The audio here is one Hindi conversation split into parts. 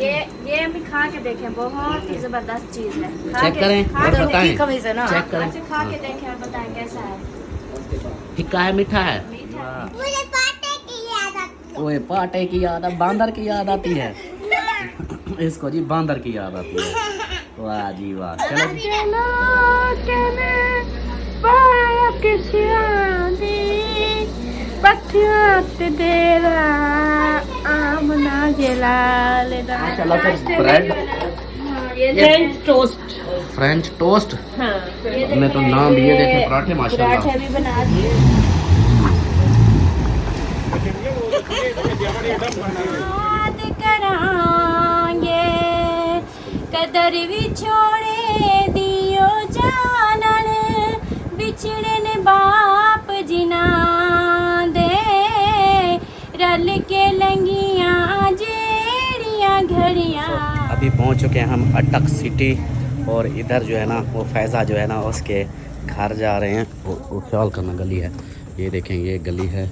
ये हम खा के देखें, बहुत ही जबरदस्त चीज है। चेक करें और बताएं। चेक करें, अच्छा खा के देखें और बताएं कैसा है। फिक्का है, मीठा है। ओए पाटे की याद, बांदर की याद आती है इसको जी, बांदर की याद आती है। वाह जी वाह। चलो ब्रेड, फ्रेंच टोस्ट। हमने तो नाम दिए, देखें पराठे माशाल्लाह। पराठे भी बना दिए। याद करांगे कदर भी छोड़े दियो जानन, बिछड़े ने बाप जिना दे, रल के लंगियां जेड़ियां घड़ियां। अभी पहुंच चुके हैं हम अटक सिटी, और इधर जो है ना वो फैज़ा जो है ना उसके घर जा रहे हैं। वो ख्याल करना गली है, ये देखें ये गली है।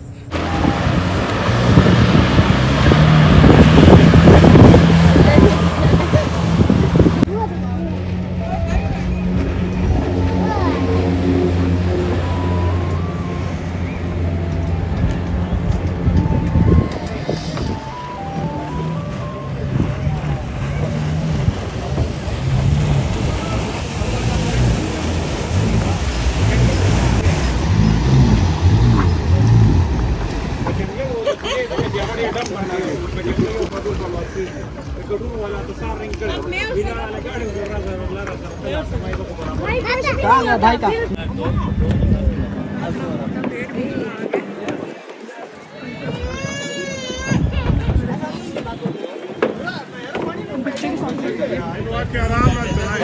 भाई का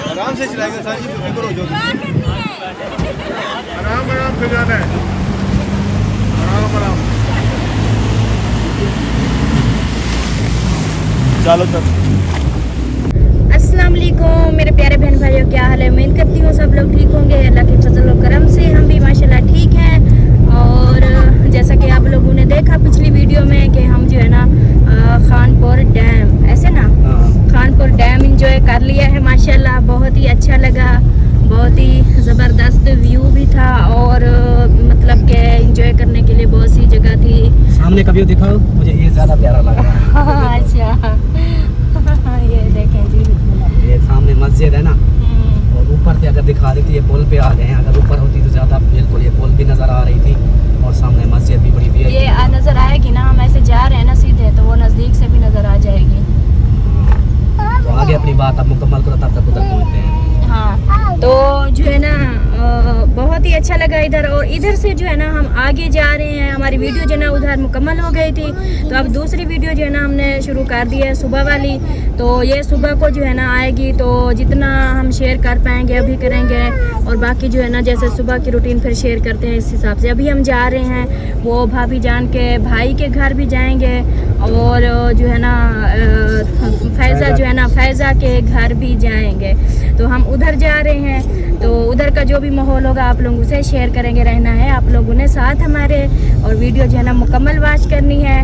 आराम से चलाएगा साजी, तो करो जो आराम आराम से जाना है, आराम आराम। चलो चलो। अस्सलाम वालेकुम मेरे प्यारे बहन भाइयों, क्या हाल है? उम्मीद करती हूँ सब लोग ठीक होंगे। अल्लाह के फजल और करम से हम भी माशाल्लाह ठीक हैं। और जैसा कि आप लोगों ने देखा पिछली वीडियो में कि हम जो है ना खानपुर डैम, ऐसे ना खानपुर डैम इंजॉय कर लिया है माशाल्लाह। बहुत ही अच्छा लगा, बहुत ही ज़बरदस्त व्यू भी था, और मतलब कि इंजॉय करने के लिए बहुत सी जगह थी। सामने का व्यू दिखाओ, मुझे ये ज़्यादा प्यारा लग रहा है। अच्छा ये देखें जी, ये सामने मस्जिद है ना, और ऊपर से अगर दिखा देती ये पुल पे आ गए हैं। अगर ऊपर होती तो ज़्यादा बिल्कुल ये पुल भी नज़र आ रही थी, और सामने मस्जिद भी बड़ी भी ये नज़र आएगी ना। हम ऐसे जा रहे हैं ना सीधे, तो वो नज़दीक से भी नज़र आ जाएगी। तो आगे अपनी बात आप मुकम्मल करो, तब तक उधर पहुँचते हैं। हाँ, तो जो है ना बहुत ही अच्छा लगा इधर। और इधर से जो है ना हम आगे जा रहे हैं। हमारी वीडियो जो है ना उधर मुकम्मल हो गई थी, तो अब दूसरी वीडियो जो है ना हमने शुरू कर दी है सुबह वाली। तो ये सुबह को जो है ना आएगी, तो जितना हम शेयर कर पाएंगे अभी करेंगे, और बाकी जो है ना जैसे सुबह की रूटीन फिर शेयर करते हैं इस हिसाब से। अभी हम जा रहे हैं वो भाभी जान के भाई के घर भी जाएंगे, और जो है ना फैज़ा जो है ना फैज़ा के घर भी जाएंगे। तो हम उधर जा रहे हैं, तो उधर का जो भी माहौल होगा आप लोगों से शेयर करेंगे। रहना है आप लोगों ने साथ हमारे, और वीडियो जो है ना मुकम्मल वॉच करनी है।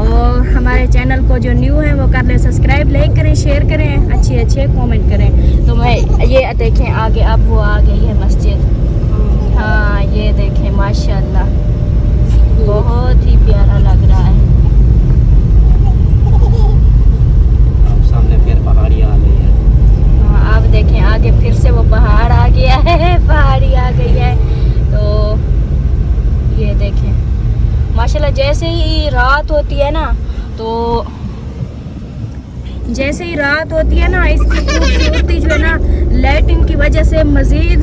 और हमारे चैनल को जो न्यू है वो कर लें सब्सक्राइब, लाइक करें, शेयर करें, अच्छे कमेंट करें। तो मैं ये देखें आगे, अब वो आ गई है मस्जिद। हाँ ये देखें माशाल्लाह, बहुत ही प्यारा लग रहा है। सामने फिर पहाड़ी आ गई है। आप देखें आगे फिर से वो पहाड़ आ गया है, पहाड़ी आ गई है। तो ये देखें माशाल्लाह, जैसे ही रात होती है ना, तो जैसे ही रात होती है ना, इसकी खूबसूरती जो है ना लाइटिंग की वजह से मज़ीद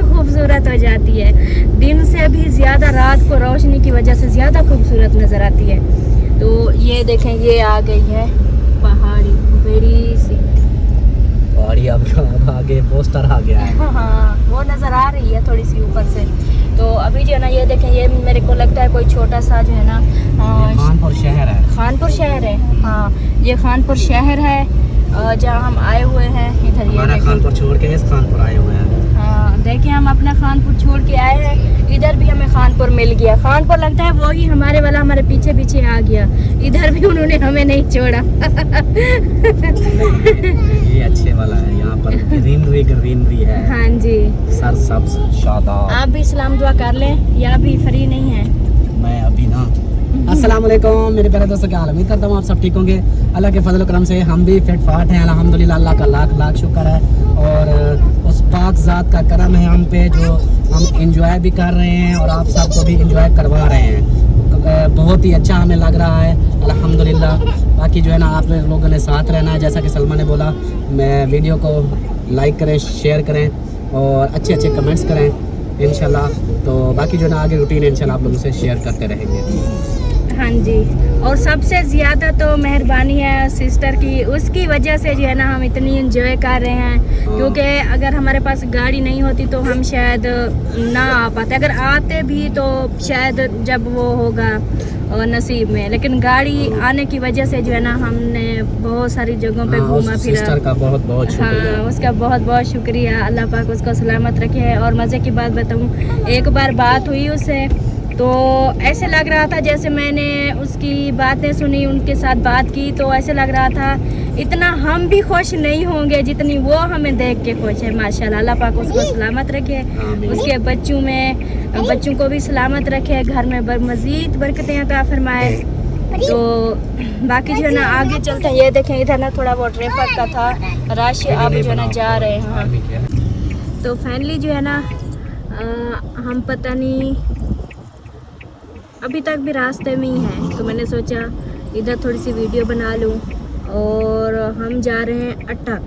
खूबसूरत हो जाती है। दिन से भी ज़्यादा रात को रोशनी की वजह से ज़्यादा खूबसूरत नज़र आती है। तो ये देखें ये आ गई है पहाड़ी, बड़ी सी पहाड़ी। अब आगे पोस्टर आ गया है। हाँ वो नज़र आ रही है थोड़ी सी ऊपर से। तो अभी जो है ना ये देखें, ये मेरे को लगता है कोई छोटा सा जो है ना खानपुर शहर है। खानपुर शहर है, हाँ ये खानपुर शहर है जहाँ हम आए हुए हैं। इधर ये खानपुर छोड़ के इस खानपुर आए हुए हैं। हाँ देखिए हम अपना खानपुर छोड़ के आए हैं, इधर भी हमें खानपुर मिल गया। खानपुर लगता है वही हमारे वाला हमारे पीछे पीछे आ गया, इधर भी उन्होंने हमें नहीं छोड़ा। ग्रीनरी ग्रीनरी है, हाँ जी। सर सब्ज शादाब। आप भी सलाम दुआ कर लें, या भी फ्री नहीं है। मैं अभी ना अस्सलाम वालेकुम मेरे प्यारे दोस्तों, क्या हाल है? उम्मीद करता हूँ आप सब ठीक होंगे। अल्लाह के फजल करम से हम भी फिट फाट हैं अल्हम्दुलिल्लाह। अल्लाह का लाख लाख शुक्र है, और उस पाक ज़ात का करम है हम पे, जो हम इंजॉय भी कर रहे हैं और आप सबको भी इंजॉय करवा रहे हैं। बहुत ही अच्छा हमें लग रहा है अल्हम्दुलिल्लाह। बाकी जो है ना, आप लोगों ने साथ रहना है, जैसा कि सलमा ने बोला। मैं वीडियो को लाइक करें, शेयर करें और अच्छे अच्छे कमेंट्स करें इंशाल्लाह। तो बाकी जो है ना, आगे रूटीन इंशाल्लाह आप लोगों से शेयर करते रहेंगे। हाँ जी। और सबसे ज़्यादा तो मेहरबानी है सिस्टर की, उसकी वजह से जो है ना हम इतनी इंजॉय कर रहे हैं। क्योंकि अगर हमारे पास गाड़ी नहीं होती तो हम शायद ना आ पाते, अगर आते भी तो शायद जब वो होगा नसीब में। लेकिन गाड़ी आने की वजह से जो है ना, हमने बहुत सारी जगहों पे घूमा फिरा। सिस्टर का बहुत बहुत शुक्रिया। हाँ, उसका बहुत बहुत शुक्रिया। अल्लाह पाक उसको सलामत रखे। और मज़े की बात बताऊँ, एक बार बात हुई उससे तो ऐसे लग रहा था जैसे मैंने उसकी बातें सुनी, उनके साथ बात की, तो ऐसे लग रहा था इतना हम भी खुश नहीं होंगे जितनी वो हमें देख के खुश है। माशाल्लाह, अल्लाह पाक उसको सलामत रखे, उसके बच्चों को भी सलामत रखे, घर में मज़ीद बरकतें अता फरमाए। तो बाकी जो है ना, आगे चलते हैं। ये देखें, इधर ना थोड़ा बहुत ट्रैफिक का था रश, अब जो है ना जा रहे हैं। तो फाइनली जो है ना, हम पता नहीं अभी तक भी रास्ते में ही हैं, तो मैंने सोचा इधर थोड़ी सी वीडियो बना लूं। और हम जा रहे हैं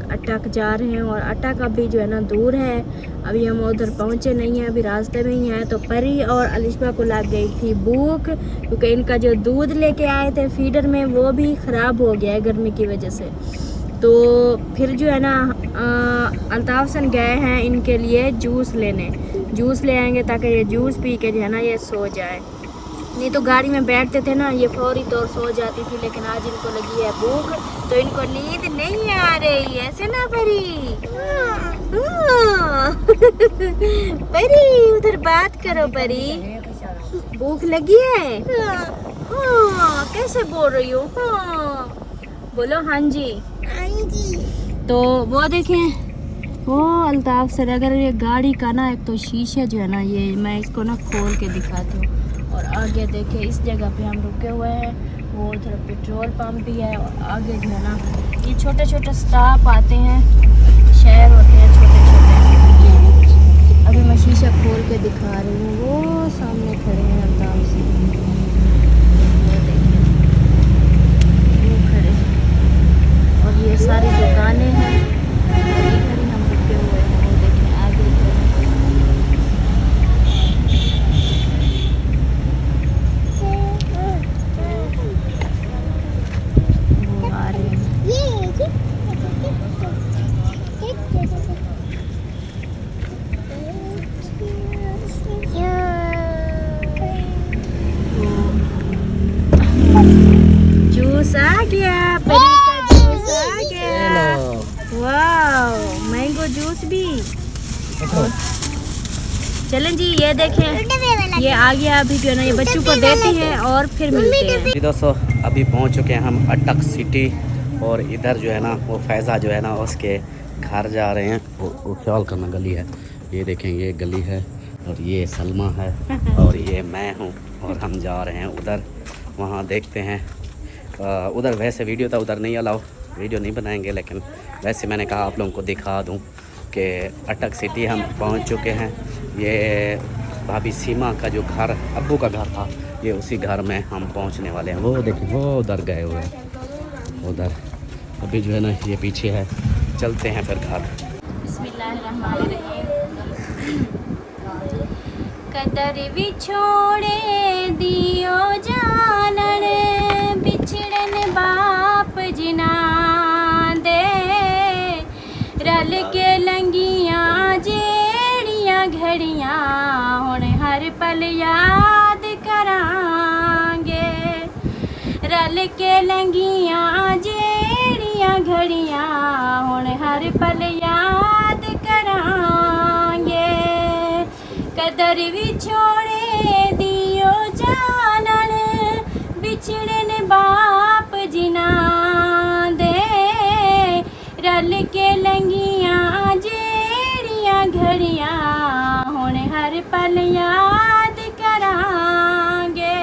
अटक जा रहे हैं, और अटक अभी जो है ना दूर है, अभी हम उधर पहुंचे नहीं हैं, अभी रास्ते में ही हैं। तो परी और अलिशा को लग गई थी भूख, क्योंकि इनका जो दूध लेके आए थे फीडर में वो भी ख़राब हो गया है गर्मी की वजह से। तो फिर जो है ना, अल्ताफ़ सन गए हैं इनके लिए जूस लेने, जूस ले आएंगे ताकि ये जूस पी के जो है ना ये सो जाए। नहीं तो गाड़ी में बैठते थे ना, ये फौरी तौर सो जाती थी, लेकिन आज इनको लगी है भूख तो इनको नींद नहीं आ रही है, ऐसे ना परी? परी उधर बात करो परी, भूख लगी है? हाँ, कैसे बोल रही हो? हाँ बोलो हाँ जी। तो वो देखें, वो अल्ताफ सर, अगर ये गाड़ी का ना एक तो शीशे जो है ना, ये मैं इसको ना खोल के दिखाती हूँ। और आगे देखे, इस जगह पे हम रुके हुए हैं, वो उधर पेट्रोल पंप भी है। और आगे जो है ना, ये छोटे छोटे स्टॉप आते हैं, शहर होते हैं छोटे छोटे। अभी मैं शीशा खोल के दिखा रही हूँ, वो सामने खड़े हैं अल्ताफ से, वो खड़े। और ये सारी दुकानें हैं, इधर ही हम रुके हुए हैं। वो देखें आगे वो आ रहे हैं। जूस आ गया, परी का जूस आ गया। वाह, मैंगो जूस भी। चलें जी, ये देखें, ये आ गया। अभी जो है ना, ये बच्चों को देते हैं और फिर मिलते हैं। जी दोस्तों, अभी पहुंच चुके हैं हम अटक सिटी, और इधर जो है ना, वो फैज़ा जो है ना उसके घर जा रहे हैं। वो ख्याल करना गली है, ये देखें, ये गली है, और ये सलमा है, और ये मैं हूँ, और हम जा रहे हैं उधर, वहाँ देखते हैं। उधर वैसे वीडियो था, उधर नहीं अलाउ, वीडियो नहीं बनाएंगे, लेकिन वैसे मैंने कहा आप लोगों को दिखा दूँ कि अटक सिटी हम पहुँच चुके हैं। ये भाभी सीमा का जो घर, अब्बू का घर था, ये उसी घर में हम पहुँचने वाले हैं। वो देखिए, वो उधर गए हुए हैं उधर, अभी जो है ना ये पीछे है। चलते हैं फिर घर। बिस्मिल्लाहिर्रहमानिर्रहीम। कदर विछोड़े दियो जानन, बिछड़न बाप जिना दे, रल के लंगियां जेड़ियां घड़ियां हुण हर पल याद करांगे, रल के लंगियां जेड़ियां घड़ियां हुण हर पल याद करांगे। कदर विछोड़े दियो जानन, बिछड़न बाप जिना दे, रल के लंगियां जे घड़ियां हुण हर पल याद करांगे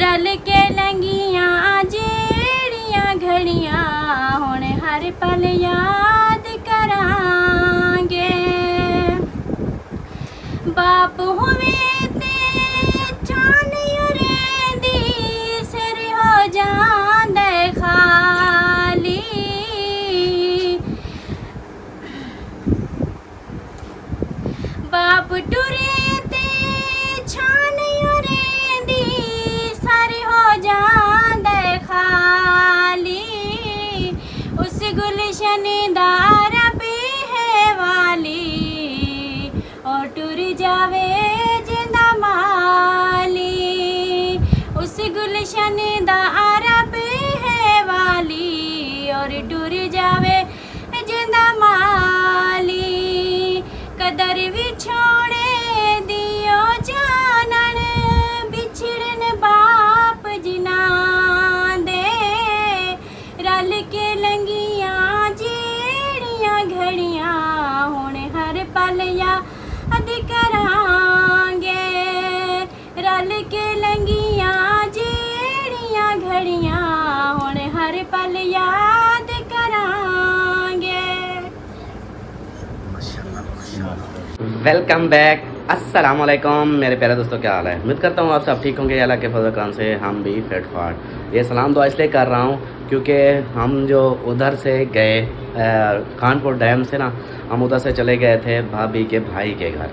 रल के लंघियां जेड़ियां घड़ियां हुण हर पल याद करांगे बाप होवे ते जान उरेंदी सिर हो जांदे खाली बाप टुरे ते छान उरेंदी सर हो जांदे खाली उस गुलशन दा रब है वाली और टुर जावे जिंदा माली उस गुलशन दा रब है वाली और टुर जावे जिंदा माली कदर भी छोड़े दियो जानन बिछड़न बाप जिना दे रल के लंघियां जेड़ियां घड़ियां हुण हर पल याद करांगे रल के लंघियां जेड़ियां घड़ियां हुण हर पल याद करांगे। वेलकम बैक, अस्सलाम वालेकुम मेरे प्यारे दोस्तों, क्या हाल है। उम्मीद करता हूँ आप सब ठीक होंगे। अल्लाह के फजल करम से हम भी फिट फाट। ये सलाम दुआ इसलिए कर रहा हूँ क्योंकि हम जो उधर से गए कानपुर डैम से ना, हम उधर से चले गए थे भाभी के भाई के घर।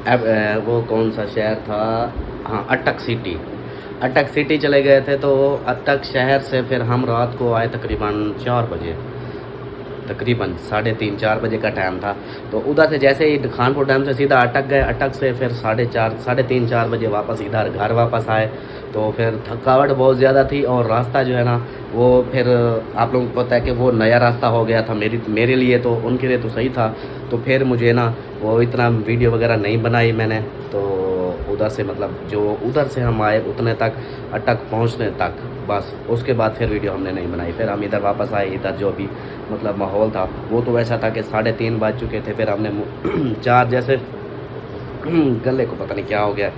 अब वो कौन सा शहर था, हाँ अटक सिटी। अटक सिटी चले गए थे। तो अटक शहर से फिर हम रात को आए तकरीबन 4 बजे, तकरीबन 3:30-4 बजे का टाइम था। तो उधर से जैसे ही खानपुर डैम से सीधा अटक गए, अटक से फिर 3:30-4 बजे वापस इधर घर वापस आए। तो फिर थकावट बहुत ज़्यादा थी और रास्ता जो है ना वो फिर आप लोगों को पता है कि वो नया रास्ता हो गया था मेरे लिए, तो उनके लिए तो सही था। तो फिर मुझे ना वो इतना वीडियो वगैरह नहीं बनाई मैंने। तो उधर से मतलब जो उधर से हम आए उतने तक, अटक पहुंचने तक, बस उसके बाद फिर वीडियो हमने नहीं बनाई। फिर हम इधर वापस आए। इधर जो भी मतलब माहौल था वो तो वैसा था कि 3:30 बज चुके थे। फिर हमने 4 जैसे गले को पता नहीं क्या हो गया,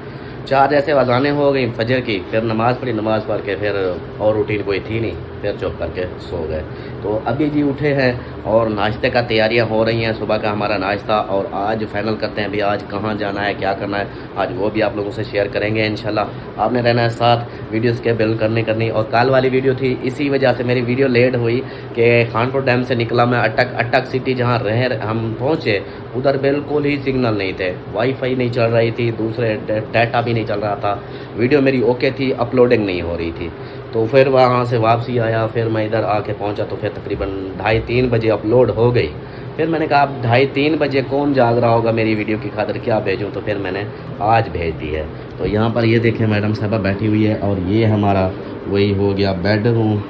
4 जैसे अज़ानें हो गई फजर की। फिर नमाज़ पढ़ी, नमाज़ पढ़ के फिर और रूटीन कोई थी नहीं, फिर चुप करके सो गए। तो अभी जी उठे हैं और नाश्ते का तैयारियां हो रही हैं, सुबह का हमारा नाश्ता। और आज फाइनल करते हैं अभी आज कहाँ जाना है, क्या करना है, आज वो भी आप लोगों से शेयर करेंगे इंशाल्लाह। आपने रहना है साथ, वीडियोस के बिल करनी। और कल वाली वीडियो थी, इसी वजह से मेरी वीडियो लेट हुई कि खानपुर डैम से निकला मैं अटक सिटी जहाँ हम पहुँचे उधर बिल्कुल ही सिग्नल नहीं थे, वाईफाई नहीं चल रही थी, दूसरे डाटा भी नहीं चल रहा था, वीडियो मेरी ओके थी, अपलोडिंग नहीं हो रही थी। तो फिर वहाँ से वापसी आया, फिर मैं इधर आके पहुँचा तो फिर तकरीबन 2:30-3 बजे अपलोड हो गई। फिर मैंने कहा अब 2:30-3 बजे कौन जाग रहा होगा मेरी वीडियो की खातिर, क्या भेजूँ। तो फिर मैंने आज भेज दी है। तो यहाँ पर ये देखें मैडम साहबा बैठी हुई है और ये हमारा वही हो गया बेडरूम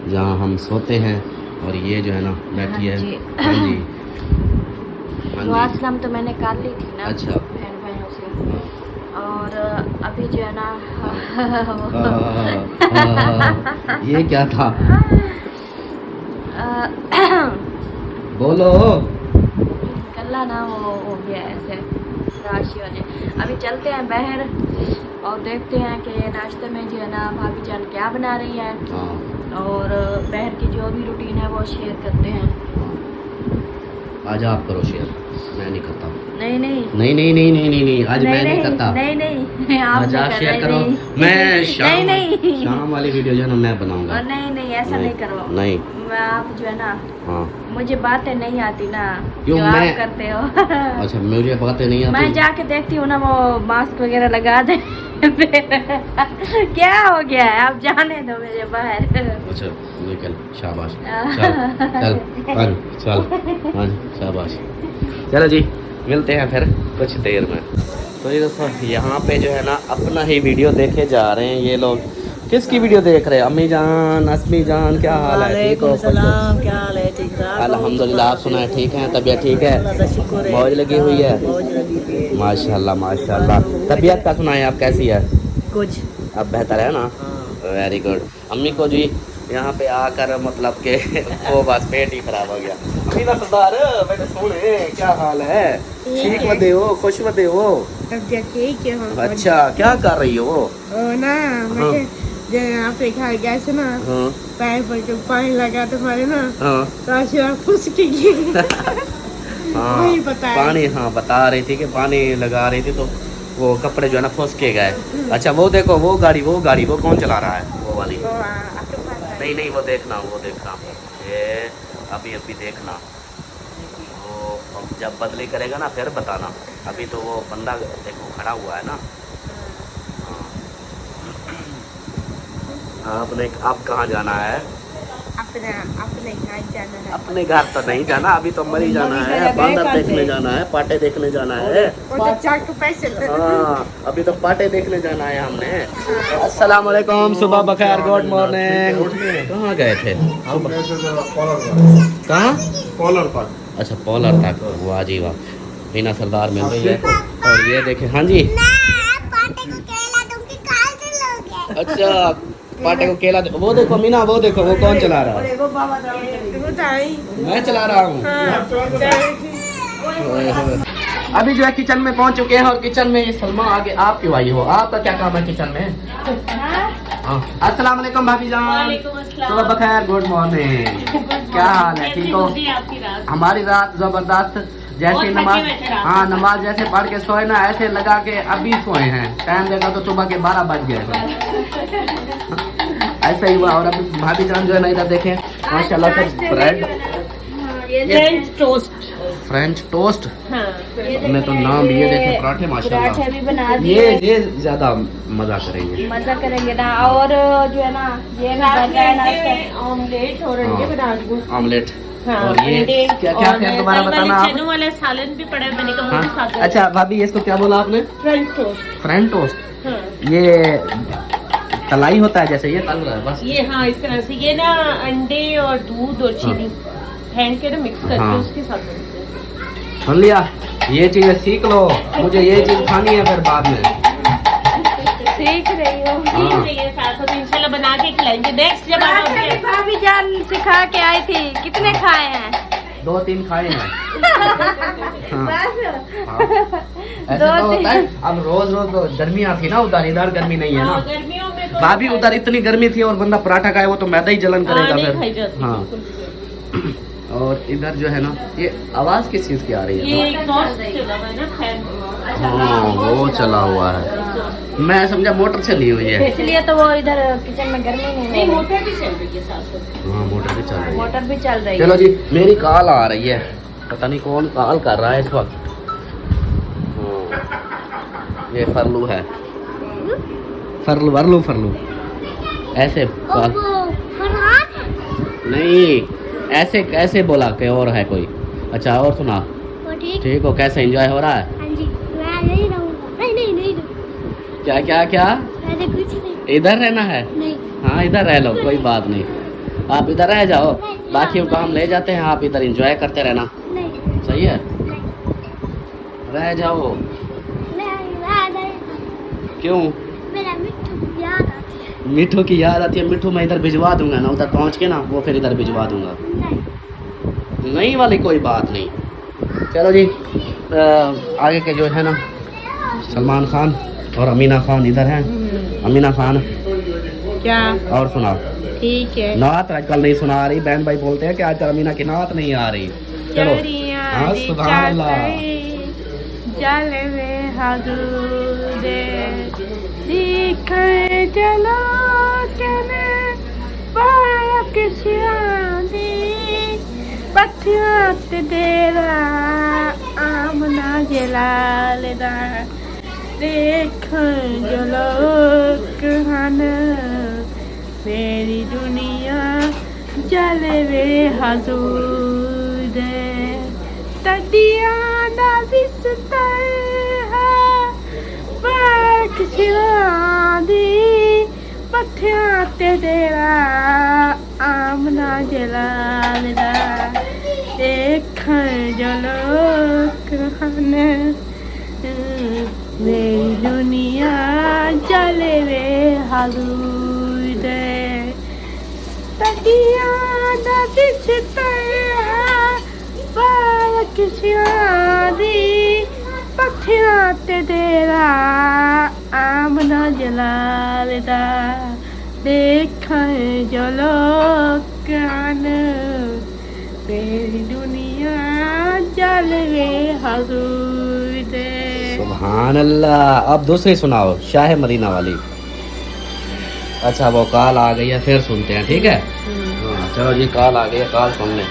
जहाँ हम सोते हैं। और ये जो है ना बैठी है। हाँ जी, वासलम तो मैंने कर ली थी ना, अच्छा बहनों से। और अभी जो है ना ये क्या था, बोलो। कल्ला ना वो हो गया ऐसे राशि वाले। अभी चलते हैं बाहर और देखते हैं कि नाश्ते में जो है ना भाभी जान क्या बना रही है। और बाहर की जो भी रूटीन है वो शेयर करते हैं। आज आप करो शेयर, मैं नहीं करता। नहीं आज मैं नहीं करता। नहीं आज आप शेयर करो। मैं शाम वाली वीडियो जो है ना मैं बनाऊंगा। नहीं ऐसा नहीं करो। नहीं मैं आप जो है ना, हाँ मुझे बातें नहीं आती ना क्यों जो मैं आप करते हो। अच्छा मुझे बातें नहीं आती। मैं जाके देखती हूँ ना वो मास्क वगैरह लगा दे। क्या हो गया है, आप जाने दो मुझे बाहर। अच्छा निकल, शाबाश, चल शाबाश। चलो जी मिलते हैं फिर कुछ देर में। तो ये दोस्तों यहाँ पे जो है ना अपना ही वीडियो देखे जा रहे हैं ये लोग। किसकी वीडियो देख रहे हैं? अम्मी जान, असमी जान, क्या हाल है? ठीक हो? सलाम, क्या हाल है? ठीक ठाक? अल्हम्दुलिल्लाह। आप सुनाए ठीक हैं? तबीयत ठीक है? मौज लगी हुई है? माशाल्लाह माशाल्लाह। तबीयत का सुनाए आप कैसी है? कुछ अब बेहतर है ना? Very good. अम्मी को जी यहाँ पे आकर मतलब के वो बस पेट ही खराब हो गया। अमीना सरदार मैंने सुने क्या हाल है? ठीक बदे हो, खुश बदे हो? ठीक है। अच्छा क्या कर रही हो? ना मैं आपके घर गए थे ना, हाँ पैर पर जो पानी लगा तुम्हारे ना, हाँ तो आज फुस के गई। हाँ वही बताया। पानी, हाँ बता रही थी कि पानी लगा रही थी तो वो कपड़े जो है ना फंस के गए। अच्छा वो देखो वो गाड़ी वो कौन चला रहा है? वो वाली नहीं वो देखना ये अभी देखना, वो अब जब बदली करेगा ना फिर बताना। अभी तो वो बंदा देखो खड़ा हुआ है ना। हाँ आपने आप कहाँ जाना है? अपने घर जाना है। अपने घर तो नहीं जाना, अभी तो मरी जाना है, बंदर देखने जाना है, पाटे देखने जाना है। वो तो चाक पैसे हाँ अभी तो पाटे देखने जाना है हमने। अस्सलाम वालेकुम, सुबह बखैर, गुड मॉर्निंग। कहाँ गए थे? कहाँ? कॉलर पर। अच्छा पॉलर तक, वाह जी वाह। मीना सरदार मिल रही है। और ये देखें, हाँ जी अच्छा पाटे को केला वो देखो मीना, वो देखो वो कौन चला रहा है? मैं चला रहा हूँ। अभी जो है किचन में पहुंच चुके हैं और किचन में सलमा आगे आप क्यों आई हो? आपका क्या काम है किचन में? हाँ अस्सलाम वालेकुम भाभी जान। सुबह बखैर, गुड मॉर्निंग। क्या हाल है? ठीक हो? हमारी रात जबरदस्त, जैसे नमाज, हाँ नमाज जैसे पढ़ के सोए ना ऐसे लगा के अभी सोए हैं। टाइम देखा तो सुबह के 12 बज गए। ऐसा ही हुआ। और अभी भाभी जान जो है ना इधर देखें माशाल्लाह से ब्रेड फ्रेंच टोस्ट में तो नाम ये देखें, पराठे माशाल्लाह भी बना दिए। ये ज्यादा मजा करेंगे ना। और जो है ना ये ऑमलेट और अंडे बना दूँ। ऑमलेट हाँ, और ये क्या फिर दोबारा बताना आप? चनों वाला सालन भी पड़ा है, मैंने कहा वो भी साथ में। अच्छा भाभी इसको क्या बोला आपने? French toast. हाँ। ये तलाई होता है जैसे ये तल रहा है बस। ये हाँ इस तरह से ये ना अंडे और दूध और चीनी फेंट के ना मिक्स करके हाँ। उसके साथ बनते हैं। सुन लिया, ये चीजें सीख लो, मुझे ये चीज खानी है फिर बाद में। सीख रही हो? हाँ। ये साथ साथ इंशाल्लाह बना के खिलाएंगे। नेक्स्ट जब आप आओगे। भाभी जान सिखा के आई थी, कितने खाए हैं? 2-3 खाए हैं। हाँ। बस ऐसा तो होता है। अब रोज तो गर्मियाँ थी ना उधर, इधर गर्मी नहीं है हाँ, ना। गर्मियों में तो भाभी उधर इतनी गर्मी थी और बंदा पराठा खाए वो तो मैदा ही जलन करेगा नहीं खाई फिर। जाती, हाँ बिल्कुल। और इधर जो है ना ये आवाज किस चीज की आ रही ये है? एग्जॉस्ट चला हुआ है ना फैन। हाँ वो चला हुआ है, मैं समझा मोटर चली हुई है। इसलिए तो वो इधर किचन में गर्मी नहीं नहीं है। मोटर भी चल रही है साथ साथ। हाँ मोटर भी चल रही है। मोटर भी चल रही चलो है। जी मेरी कॉल आ रही है, पता नहीं कौन कॉल कर रहा है इस वक्त। ये फरलू है, फरलू ऐसे कॉल नहीं, ऐसे कैसे बोला कि और है कोई? अच्छा और सुना, ठीक हो? कैसे एंजॉय हो रहा है? हाँ जी, मैं नहीं रहूँगा। नहीं क्या मैंने कुछ नहीं। इधर रहना है? नहीं हाँ इधर रह लो, कोई बात नहीं, आप इधर रह जाओ, बाकी को हम ले जाते हैं, आप इधर एंजॉय करते रहना। नहीं सही है, रह जाओ। नहीं क्यों? मेरा मिट्टू याद आती है। मिठू की याद आती है? मिठू मैं इधर भिजवा दूंगा ना, उधर पहुंच के ना वो फिर इधर भिजवा दूंगा। नहीं वाली कोई बात नहीं। चलो जी आगे के जो है ना सलमान खान और अमीना खान इधर हैं। अमीना खान क्या? और सुना, ठीक है। नात आजकल नहीं सुना रही, बहन भाई बोलते हैं कि आजकल अमीना की नात नहीं आ रही। चलो हाँ सुभान अल्लाह। जल में हजूर दिखे चलो चले पायक शादी पथियात देरा आमना जलालदा देख जलो कहन मेरी दुनिया जले वे हजूर दे तदिया ना बिस्तर है पाक शिवादी पथिया ते तेरा आमना जलालदा देख जलो कहन मेरी दुनिया जले वे हजूर दे दुनिया दा दिसता बालक सियादी पखियां ते तेरा आमना जलालदा देखा है जो लोग तेरी दुनिया जल वे हजूर दे। सुभान अल्लाह। अब दूसरी सुनाओ, शाह मदीना वाली। अच्छा वो कॉल आ गई है, फिर सुनते हैं, ठीक है। हाँ चलो जी, कॉल आ गई है, कॉल सुन लें।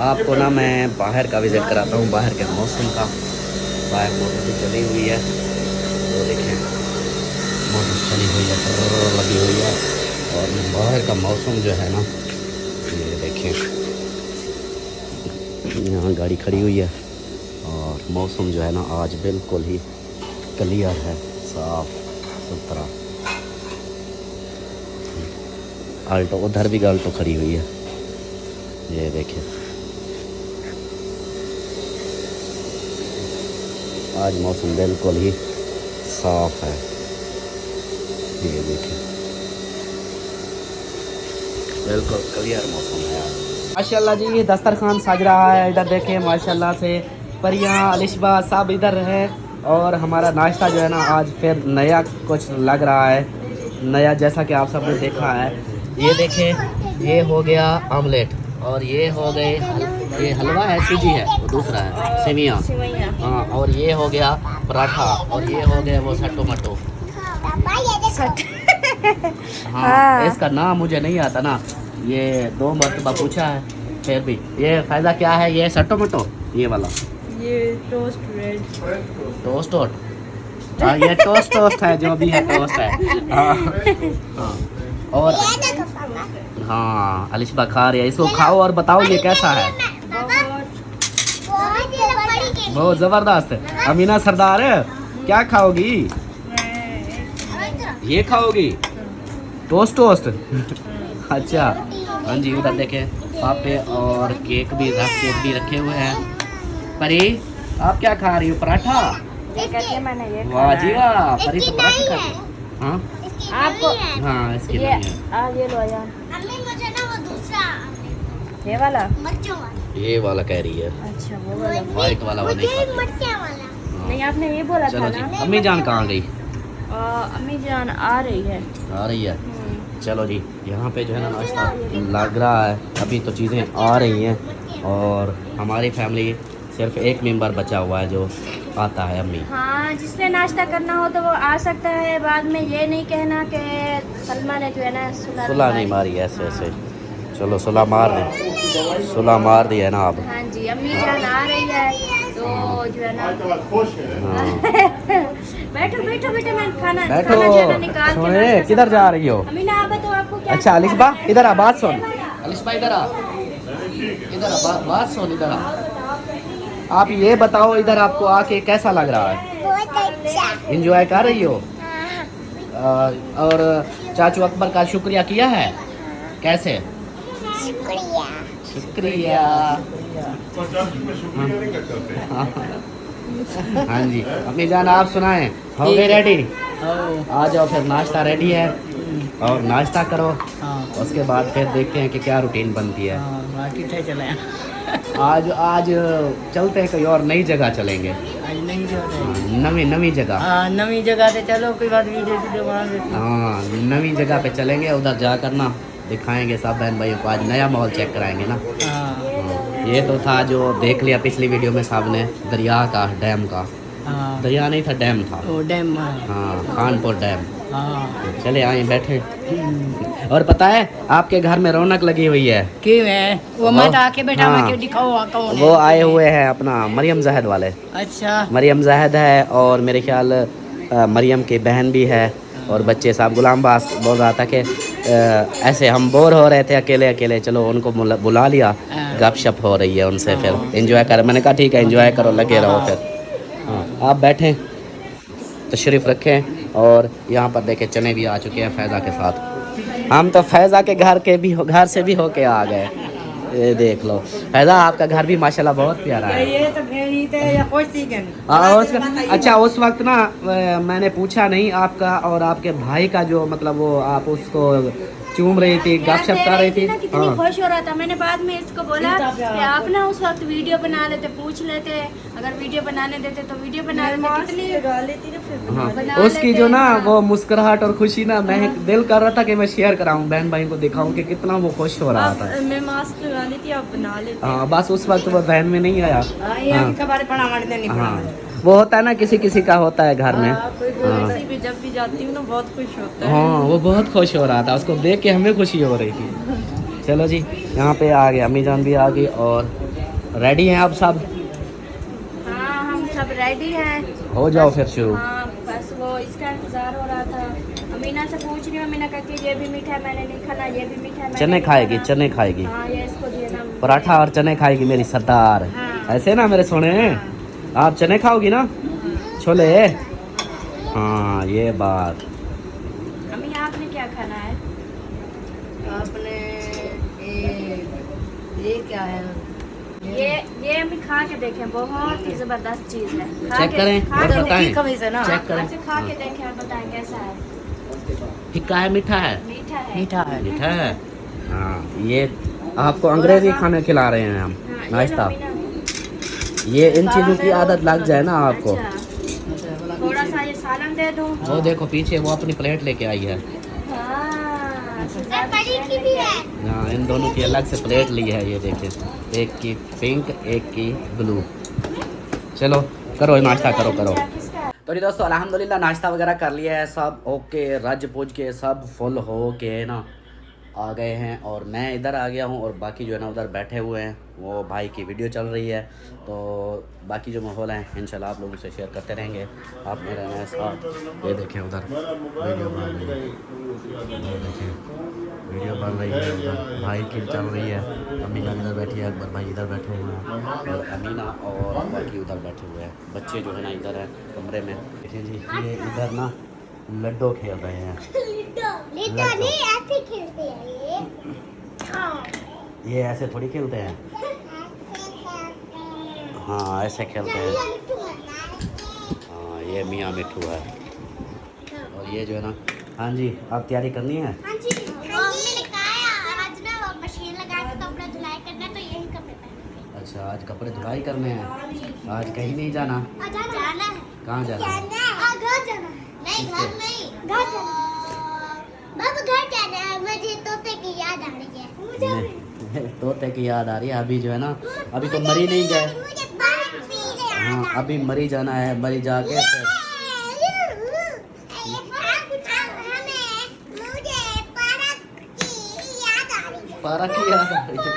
आपको ना मैं बाहर का विजिट कराता हूँ, बाहर के मौसम का। बाहर मोटर भी चली हुई है, वो देखें मोटर चली हुई है, लगी हुई है। और बाहर का मौसम जो है ना, ये देखें यहाँ गाड़ी खड़ी हुई है और मौसम जो है ना आज बिल्कुल ही क्लियर है, साफ सुथरा। आल्टो, उधर भी आल्टो खड़ी हुई है, ये देखिए। आज मौसम बिल्कुल ही साफ है, ये देखिए बिल्कुल क्लियर मौसम है आज। माशाल्लाह जी, ये दस्तरखान सज रहा है, इधर देखें माशाल्लाह से परियां अलिशबा सब इधर है। और हमारा नाश्ता जो है ना आज फिर नया कुछ लग रहा है, नया जैसा कि आप सब ने देखा है। ये देखें, ये हो गया आमलेट, और ये हो गए ये हलवा है, सूजी है, वो दूसरा है सेवियाँ। हाँ, और ये हो गया पराठा, और ये हो गया वो सट्टो मट्टो। हाँ, इसका नाम मुझे नहीं आता ना, ये 2 मरतबा पूछा है फिर भी। ये फायदा क्या है, ये सट्टो मट्टो, ये वाला, ये टोस्ट ब्रेड, टोस्ट। हाँ ये टोस्ट है, जो भी है टोस्ट है। हाँ और हाँ अलिशबा खा रही है, इसको खाओ और बताओ ये कैसा है। बहुत ज़बरदस्त है। अमीना सरदार क्या खाओगी, ये खाओगी टोस्ट। अच्छा हाँ जी, उधर देखें पापे और केक भी रखे हुए हैं। परी आप क्या खा रही हो, पराठा? मैंने ये वाह जी वाह, परी तो पराठा खा रही है। हाँ आपको हाँ इसकी ये नहीं है। ये लो यार, मम्मी मुझे ना वो दूसरा ये वाला। मर्चों वाला। ये वाला कह रही है, अच्छा वो वाला व्हाइट वाला वो नहीं मुझे खाती। मर्चा वाला। नहीं, आपने ये बोला था चलो जी, ना। अम्मी जान कहाँ गई? अम्मी जान आ रही है। आ रही है, चलो जी। यहाँ पे जो है ना नाश्ता लग रहा है, अभी तो चीज़ें आ रही हैं। और हमारी फैमिली सिर्फ एक मेंबर बचा हुआ है जो आता है, अम्मी। हाँ, जिसने नाश्ता करना हो तो वो आ सकता है। बाद में ये नहीं कहना कि सलमा ने जो है ना सुलह नहीं मारी ऐसे ऐसे। चलो सुलह मार दी, सुलह मार दी है ना अब। हाँ जी, अम्मी जान आ रही है तो जो है ना। हाँ बैठो बैठो बेटा, मैं खाना बैठो। जो है ना निकाल के सोए, नाश्ता किधर सब- जा रही हो? अम्मी ना आप तो आपको क्या। अच्छा अलिशबा इधर आ, बात सुन। अलिशबा इधर आ, इधर आ, बात सुन, इधर आ। आप ये बताओ, इधर आपको आके कैसा लग रहा है? बहुत अच्छा। एंजॉय कर रही हो? और चाचू अकबर का शुक्रिया किया है? कैसे? शुक्रिया। शुक्रिया। हाँ जी, अम्मी जान आप सुनाएं, हो गए रेडी? आ जाओ फिर, नाश्ता रेडी है और नाश्ता करो। उसके बाद फिर देखते हैं कि क्या रूटीन बनती है। आज चलते हैं कहीं और, नई जगह चलेंगे। नवी जगह। नवी जगह से चलो, कोई बात वीडियो बना देते। हाँ नवी जगह पे चलेंगे, उधर जा कर ना दिखाएंगे सब बहन भाइयों को। आज नया माहौल चेक कराएंगे ना। हाँ, ये तो था जो देख लिया पिछली वीडियो में साहब ने, दरिया का, डैम का। दरिया नहीं था, डैम था। वो डैम। हाँ खानपुर डैम। हाँ चले आए बैठे। और पता है आपके घर में रौनक लगी हुई है। क्यों है वो मत आके बैठा, हाँ। मैं क्यों दिखाओ कौन है? वो आए हुए हैं अपना मरियम जहद वाले। अच्छा मरियम जहद है और मेरे ख्याल मरियम की बहन भी है और बच्चे साहब। गुलाम बास बोल रहा था कि ऐसे हम बोर हो रहे थे अकेले अकेले, चलो उनको बुला लिया, गपशप हो रही है उनसे, फिर एंजॉय कर। मैंने कहा ठीक है एंजॉय करो, लगे रहो फिर। हाँ आप बैठें, तशरीफ़ रखें। और यहाँ पर देखें चने भी आ चुके हैं फैज़ा के साथ। हम तो फैज़ा के घर से भी होके आ गए। ये देख लो फैज़ा, आपका घर भी माशाल्लाह बहुत प्यारा है। ये तो भेड़ी थे या पोस्ती के। अच्छा उस वक्त ना मैंने पूछा नहीं आपका और आपके भाई का, जो मतलब वो आप उसको चूम रही थी, गपशप कर रही थी। कितनी हाँ खुश हो रहा था। मैंने बाद में इसको बोला कि आप ना उस वक्त वीडियो बना लेते, पूछ लेते, अगर वीडियो बनाने देते तो वीडियो बना लेते। कितनी हाँ बना उसकी लेते, जो ना हाँ। वो मुस्कुराहट और खुशी ना, मैं दिल कर रहा था कि मैं शेयर कराऊं, बहन भाई को दिखाऊं कि कितना वो खुश हो रहा था। मैं मास्क लगा ली थी, आप बना लेते। हाँ बस उस वक्त वो बहन में नहीं आया। यहाँ की कबाड़ पड़ा हमारे नहीं हाँ पड़ा। वो होता है ना, किसी किसी का होता है घर में। हाँ किसी भी जब भी जाती हूँ ना बहुत खुश होता है। हाँ वो बहुत खुश हो रहा था, उसको देख के हमें खुशी हो रही थी। चलो जी, यहाँ पे आ गए, अम्मी जान भी आ गई और रेडी हैं आप सब? हाँ हम सब रेडी हैं। हो जाओ फिर शुरू। हाँ बस वो इसका इंतजार हो रहा था। अमीना से पूछ रही हूँ, अमीना कहती ये भी मीठा है मैंने नहीं खाना, ये भी मीठा है मैंने चने नहीं खाएगी, खाना। चने खाएगी, हाँ ये इसको दिए ना पराठा और चने खाएगी मेरी सरदार। हाँ। ऐसे ना मेरे सोने, आप चने खाओगी ना, छोले? हाँ ये बात। अम्मी आपने क्या खाना है? आपने ये क्या है? ये अम्मी खा के देखें, बहुत ही जबरदस्त चीज है। खा चेक के- करें खा और के- बताएं। कमी से ना चेक करें। अच्छा, खा के देखें और बताएं कैसा है। फिक्का है, मीठा है? मीठा है। मीठा है। मीठा है। हाँ ये आपको अंग्रेजी खाने खिला रहे हैं हम, हाँ, ये नाश्ता। लो अमीना। ये इन चीज़ों की आदत लग जाए ना आपको। अच्छा, थोड़ा सा ये सालन दे दूं। वो देखो पीछे वो अपनी प्लेट लेके आई है। हाँ, बड़ी की भी है। हाँ इन दोनों की अलग से प्लेट ली है, ये देखें, एक की पिंक एक की ब्लू। चलो करो नाश्ता, करो करो। तो जी दोस्तों अल्हम्दुलिल्लाह नाश्ता वगैरह कर लिया है, सब ओके, रज पूज के सब फुल हो के ना आ गए हैं और मैं इधर आ गया हूँ और बाकी जो है ना उधर बैठे हुए हैं, वो भाई की वीडियो चल रही है। तो बाकी जो माहौल है इंशाल्लाह आप लोगों से शेयर करते रहेंगे, आप मेरे नए साथ। ये देखें उधर वीडियो बन रही है, ये देखें वीडियो बन रही है, उधर भाई की चल रही है, अम्मी जान इधर बैठी है, अकबर भाई इधर बैठे हुए हैं और अमीना और बाकी उधर बैठे हुए हैं। बच्चे जो है ना इधर है कमरे में। देखिए जी ये इधर ना लड्डू खेल रहे हैं। लिटो नहीं ऐसे खेलते हैं ये ऐसे थोड़ी खेलते हैं, हाँ ऐसे खेलते हैं। हाँ ये मियाँ मिठू है और ये जो है ना, हाँ जी आप तैयारी करनी है। हाँ जी मम्मी ने कहा आज ना वो मशीन लगा के कपड़ा धुलाई करना तो यही कपड़े पहनेंगे। अच्छा आज कपड़े धुलाई करने हैं, आज कहीं नहीं जाना? जाना है। कहाँ जाना है? घर जाना है। नहीं घर नहीं, घर जाना है। बाबा घर जाना है, मुझे तोते की याद आ रही है। मुझे तोते की याद आ रही है। अभी जो है ना, अभी तो मरी नहीं गए। मुझे पानी पीने हाँ अभी मरी जाना है, मरी जाके फिर पारा की याद आ रही है।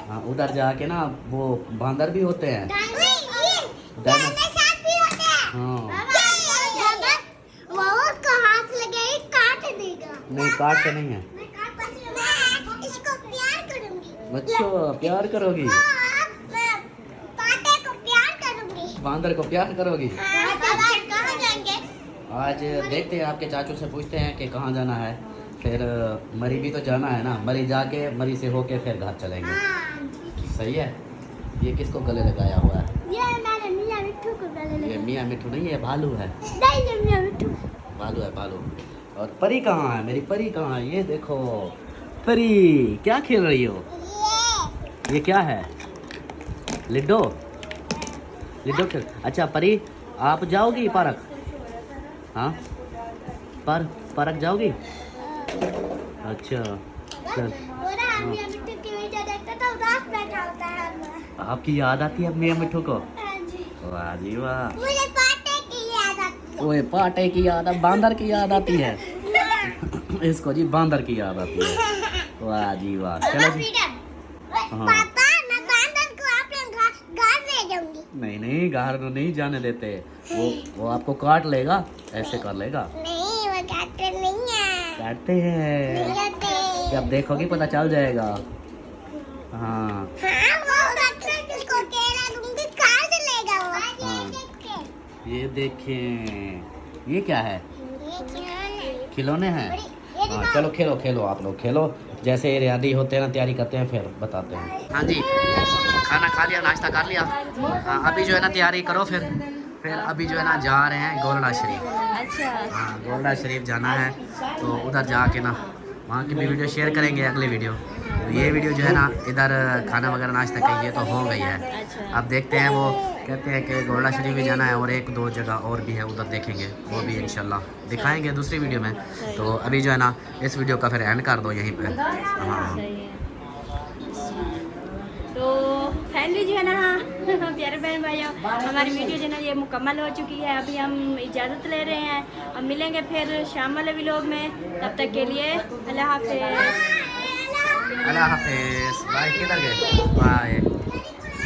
हाँ उधर जाके ना वो बांदर भी होते हैं। नहीं काटते नहीं है। इसको प्यार करूंगी। बच्चों प्यार करोगी, पाटे को प्यार करूंगी। बांदर को प्यार करोगी। कहाँ जाएंगे? आज देखते हैं, आपके चाचू से पूछते हैं कि कहाँ जाना है। फिर मरी भी तो जाना है ना, मरी जाके मरी से होके फिर घर चलेंगे। सही है। ये किसको गले लगाया हुआ है? ये मैंने मियां मिट्ठू को गले ये मियाँ मिठू नहीं है, भालू है। नहीं ये मियां मिट्ठू। भालू है भालू। और परी कहाँ है? मेरी परी कहाँ है? ये देखो परी क्या खेल रही हो? ये क्या है? लिड्डो? लिड्डो खेल। अच्छा परी आप जाओगी पार्क? हाँ पार्क जाओगी? अच्छा चल। पूरा मियां मिट्ठू की वीडियो देखता था, उदास बैठा होता है। आपकी याद आती है मियाँ मिठू को? हाँ जी। वाह जी वाह। मुझे पाटे की याद आती है। ओए पाटे की याद, बांदर की याद आती है इसको जी, बांदर की याद आती है। वाह जी वाह। चलो जी। हाँ। पापा मैं बांदर को अपने घर ले जाऊंगी। नहीं नहीं घर नहीं जाने देते, वो आपको काट लेगा, ऐसे कर लेगा। नहीं वो काटते नहीं है। काटते हैं, नहीं काटते। जब देखोगी पता चल जाएगा। हाँ हाँ वो काटते जिसको केला दूंगी काट लेगा वो। हाँ। ये देखें ये क्या है? ये क्या है? खिलौने हैं। हाँ चलो खेलो खेलो, आप लोग खेलो, जैसे रेडी होते हैं ना, तैयारी करते हैं फिर बताते हैं। हाँ जी खाना खा लिया, नाश्ता कर लिया। हाँ अभी जो है ना तैयारी करो फिर फिर अभी जो है ना जा रहे हैं गोलडा शरीफ। अच्छा हाँ गोलडा शरीफ जाना है, तो उधर जाके ना वहाँ की भी वीडियो शेयर करेंगे अगली वीडियो। तो ये वीडियो जो है ना इधर खाना वगैरह नाश्ता का ये तो हो गई है। अच्छा अब देखते हैं, वो कहते हैं कि गोलडा शरीफ भी जाना है और एक दो जगह और भी है उधर देखेंगे, वो भी इंशाल्लाह दिखाएंगे दूसरी वीडियो में। तो अभी जो है ना इस वीडियो का फिर एंड कर दो यहीं पे। हाँ सही है। तो फैमिली जो है ना प्यारे बहन भाइयों, हमारी वीडियो जो है ना ये मुकम्मल हो चुकी है। अभी हम इजाज़त ले रहे हैं, अब मिलेंगे फिर शाम वाले व्लॉग में। तब तक के लिए अल्लाह हाफिज़। अल्लाह हाफिज़। बाय, किधर गए? बाय।